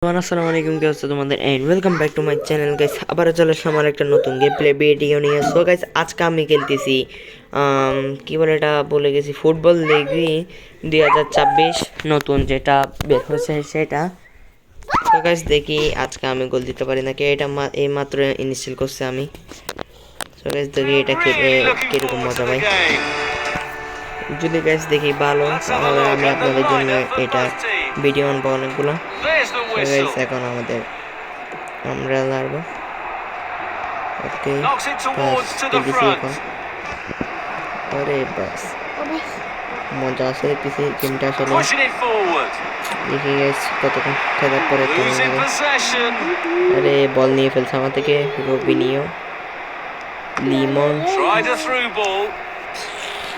আসসালামু আলাইকুম, কি হচ্ছে তোমাদের and welcome back to my channel guys. আবার চলে আসলাম আমার একটা নতুন গেম প্লে ভিডিও নিয়ে। সো গাইস, আজকে আমি খেলতেছি কি বলে এটা ভুলে গেছি, ফুটবল লিগই 2026 নতুন যেটা বের হয়েছে সেটা। সো গাইস, দেখি আজকে আমি গোল দিতে পারি নাকি। এটা এই মাত্র ইনস্টল করছি আমি। সো গাইস, দেখি এটা কিরকম মজা ভাই। যদি গাইস দেখি ভালো, তাহলে আমি আপনাদের জন্য এটা ভিডিও আনবো অনেকগুলো। গাইস, এখন আমরা লাড়বো। ওকে, এখন আরে বাস মজা আছে দেখতেছি গেমটা আসলে। দেখি গাইস কতক্ষণ খেলার পরে আরে বল নিয়ে ফেলছে আমার থেকে রবিনিও লিমন।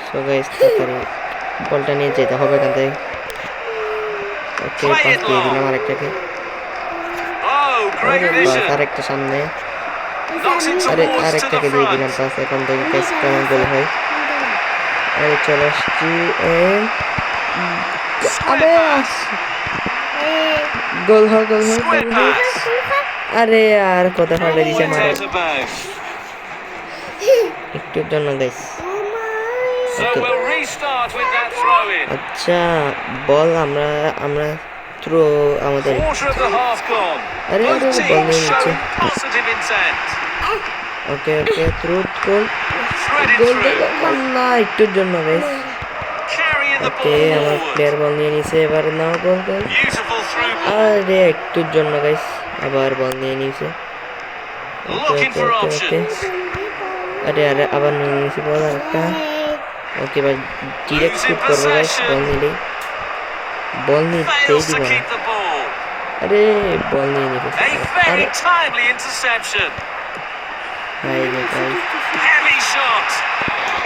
সো গাইস, তাড়াতাড়ি বলটা নিয়ে যেতে হবে এখান থেকে। ওকে, পাস দিয়ে দিলাম আরেকটাকে। আরেকটা সামনে, আরেকটাকে দিয়ে দিলাম পাস। এখন থেকে গাইস কেমন গোল হয়। আরে চলে আসছি, গোল হয়। আরে আর কথা ফাটে দিছে মারে একটুর জন্য গাইস। আচ্ছা, বল আমরা থ্রো আমাদের। আরে বল নিয়ে নিচ্ছে। ওকে থ্রো গোল না একটুর জন্য গাইস। ওকে, আমার প্লেয়ার বল নিয়ে নিছে। এবার না গোল। আরে একটুর জন্য গাইস আবার বল নিয়ে নিছে। ওকে আরে আবার নিয়ে নিছি বল আরেকটা। ওকে, এবার ডিরেক্ট শুট করবো গাইস। বল নিতেই দিব না। আরে বল নিয়ে নিবে।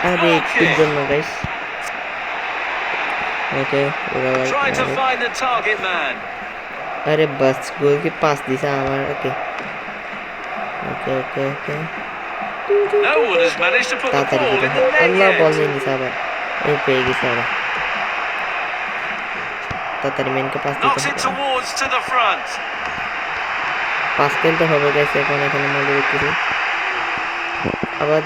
আরে একটুর জন্য গাইস। ওকে, আরে বাস গোল কি পাস দিছে আমার। ওকে তাড়াতাড়ি আল্লাহ বল নিয়ে নিছে আবার। এই পেয়ে গেছে আবার। তাড়াতাড়ি মেনকে পাস দিতে হবে। পাস খেলতে হবে গাইস। এখানে মজা দেখতেছি আবার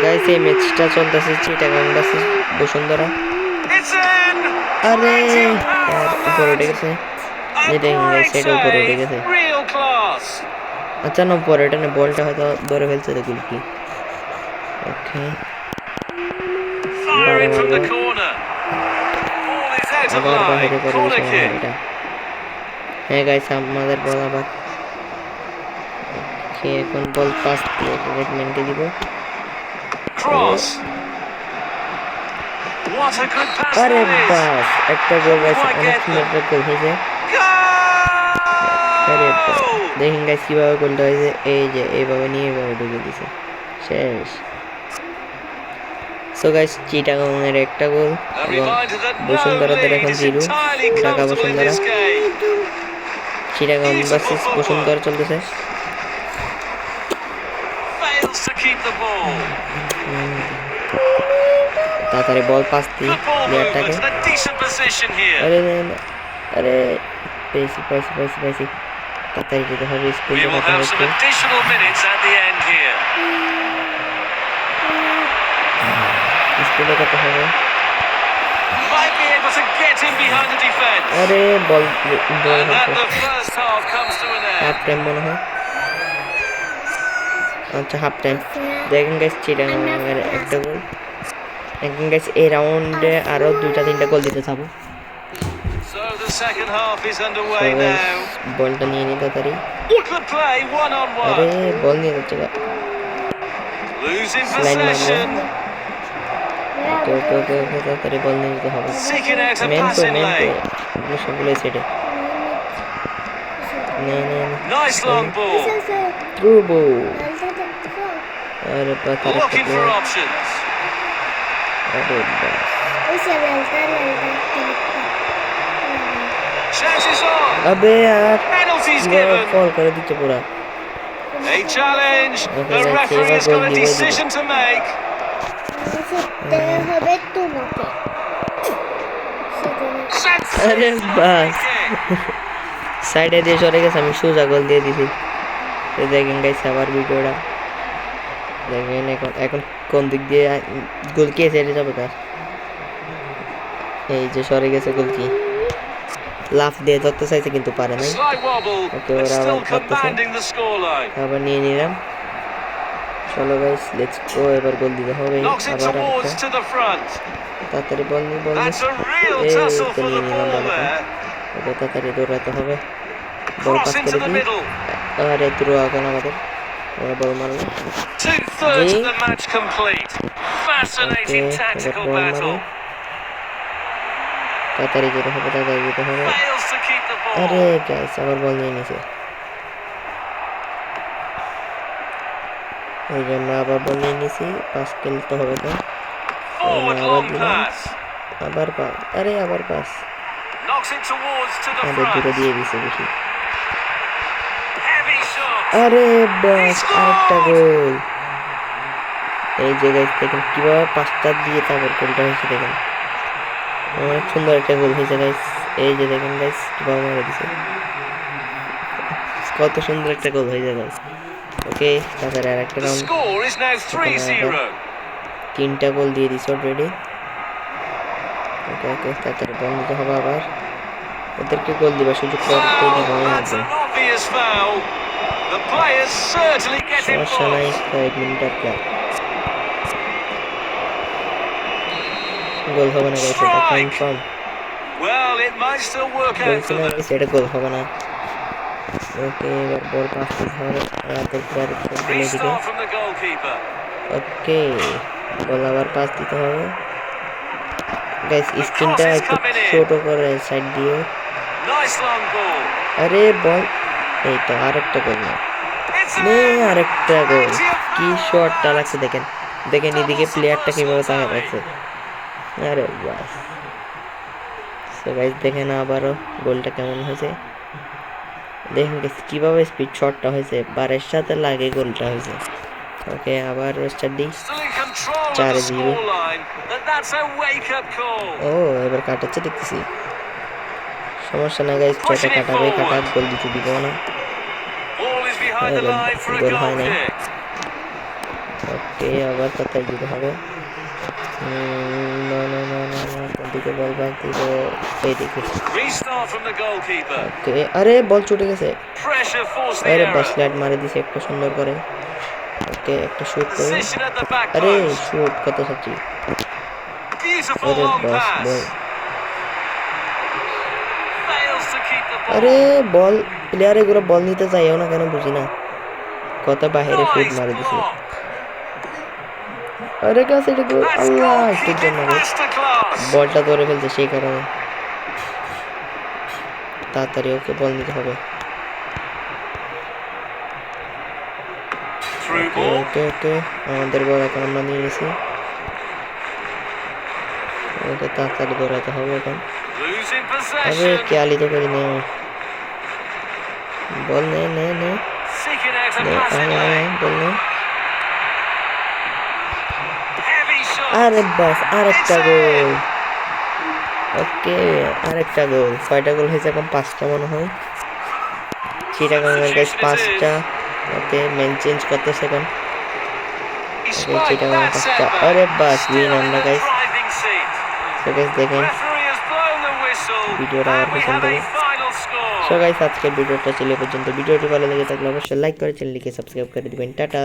গাইস। এই ম্যাচটা চলতেছে চিটাগাং ভার্সেস বসুন্ধরা। আরে উপরে উঠে গেছে। যেটা গাইস সেটা উপরে উঠে গেছে। আচ্ছা না, পরে এটা না, বলটা হয়তো ধরে ফেলছে দেখুন কি। ওকে, আবার বাইরে করে দিয়েছে এটা। হ্যাঁ গাইস, আমাদের বল আবার। এখন বল পাস দিয়ে রেডম্যানকে দিব। আরে বাস একটা গোল গাইস, অনেক সুন্দর একটা গোল হয়েছে। আরে দেখেন গাইস কিভাবে গোলটা হয়েছে। এই যে এইভাবে নিয়ে এইভাবে ঢুকে দিছে, শেষ। সো গাইস, চিটাগাং এর একটা গোল এবং বসুন্ধরাদের এখন 0। ঢাকা বসুন্ধরা চিটাগাং ভার্সেস বসুন্ধরা চলতেছে। তাড়াতাড়ি বল পাস দিই প্লেয়ারটাকে। আরে পেয়েছি। তাড়াতাড়ি যেতে হবে স্কুলে। যেতে হবে। আরে বল হাফ টাইম মনে হয়। আচ্ছা, হাফ টাইম। দেখেন গাইস, চিটাগাংয়ের একটা গোল। দেখেন গাইস, এই রাউন্ডে আরো 2-3টা গোল দিতে থাকবো। বলটা নিয়ে নি তাড়াতাড়ি। আরে বল নিয়ে যাচ্ছে লাইন মারবো। তাড়াতাড়ি বল নিয়ে যেতে হবে। মেন তো সবগুলো সেটে থ্রু বল। আরে আবে আর ফল করে দিচ্ছে পুরা। আরে বাস সাইডে দিয়ে সরে গেছে, আমি সোজা গোল দিয়ে দিছি। তো দেখেন গাইস আবার ভিডিওটা দেখেন, এখন এখন কোন দিক দিয়ে গোল কে সাইডে যাবে তার, এই যে সরে গেছে গোল কি, লাফ দিয়ে ধরতে চাইছে কিন্তু পারে নাই। ওকে ওরা আবার ধরতেছে, আবার নিয়ে নিলাম। চলো গাইস লেটস গো, এবার গোল দিতে হবে। আবার একটা তাড়াতাড়ি বল নি এই তো নিয়ে নিলাম বলটা। ওকে তাড়াতাড়ি দৌড়াতে হবে, বল পাস করে দিই। আরে থ্রো এখন আমাদের, আমরা বল মারলাম। জি ওকে এবার বল মারি, তাড়াতাড়ি যেতে হবে, তাড়াতাড়ি যেতে হবে। আরে গাইস আবার বল নিয়ে নিছে, এই জন্য আবার বল নিয়ে নিছি। পাস খেলতে হবে তো, আবার দিলাম, আবার পাস, আরে আবার পাস, আরে দূরে দিয়ে দিছে বেশি। আরে বাস আরেকটা গোল। এই যে গাইস দেখেন কিভাবে পাঁচটা দিয়ে তারপর গোলটা হয়েছে, দেখেন অনেক সুন্দর একটা গোল হয়েছে গাইস। এই যে দেখেন গাইস কিভাবে মারা দিছে, কত সুন্দর একটা গোল হয়েছে গাইস। ওকে তারপরে আর একটা রাউন্ড, তিনটা গোল দিয়ে দিছে অলরেডি। ওকে ওকে তাড়াতাড়ি বল নিতে হবে, আবার ওদেরকে গোল দিবার সুযোগ করতে দিব একদম, সমস্যা নাই, কয়েক মিনিট আর কি, গোল হবে না গাইস, এটা কনফার্ম বলছি না গাইস, এটা গোল হবে না। ওকে এবার বল পাস দিতে হবে, তারপর বলে দিবে। ওকে বল আবার পাস দিতে হবে গাইস, স্ক্রিনটা একটু ছোট করে সাইড দিয়ে। আরে বল, এই তো আরেকটা গোল না, আরেকটা গোল, কি শটটা লাগছে দেখেন, দেখেন এদিকে প্লেয়ারটা কিভাবে তাকিয়ে রাখছে। আরে বাস, সো গাইস দেখেন আবারও গোলটা কেমন হয়েছে, দেখেন গাইস কিভাবে স্পিড শটটা হয়েছে, বারের সাথে লাগে গোলটা হয়েছে। ওকে আবার স্টার্ট দিই, 4-0। ও এবার কাটাচ্ছে দেখতেছি, সমস্যা না গাইস, ছয়টা কাটাবে, কাটাক, গোল দিতে দিব না, গোল হয় নাই। ওকে আবার কোথায় দিতে হবে, না না না না না, কোনদিকে বল ব্যাক দিব, এইদিকে। ওকে আরে বল ছুটে গেছে, আরে বাস লাইট মারে দিছে একটা সুন্দর করে। ওকে একটা শুট করে, আরে শুট কত সাচ্ছি, আরে বাস বল, আরে বল প্লেয়ারে গুলো বল নিতে চাইও না কেন বুঝি না, কত বাহিরে শুট মারে দিছে। আরে কাছে এটা গোল, আল্লাহ একটুর জন্য বলটা ধরে ফেলছে, সেই কারণে তাড়াতাড়ি ওকে বল নিতে হবে। ওকে ওকে আমাদের বল এখন আমরা নিয়ে নিয়েছি, ওকে তাড়াতাড়ি দৌড়াতে হবে এখন। আরে কে আলি তো করি নে, বল নে নে নে বল নে, আরে বাস আরেকটা গোল। ওকে আরেকটা গোল, ছয়টা গোল হয়েছে এখন, 5টা মনে হয়, চিটাগাংয়ের গাইস 5টা। ওকে মেন চেঞ্জ করতেছে এখন, ওকে চিটাগাং 5টা, আরে বাস উইন আমরা গাইস। সো গাইস দেখেন ভিডিওটা আমার পছন্দ হবে। সো গাইস আজকের ভিডিওটা ছিল পর্যন্ত, ভিডিওটি ভালো লেগে থাকলে অবশ্যই লাইক করে চ্যানেলটিকে সাবস্ক্রাইব করে দিবেন। টাটা।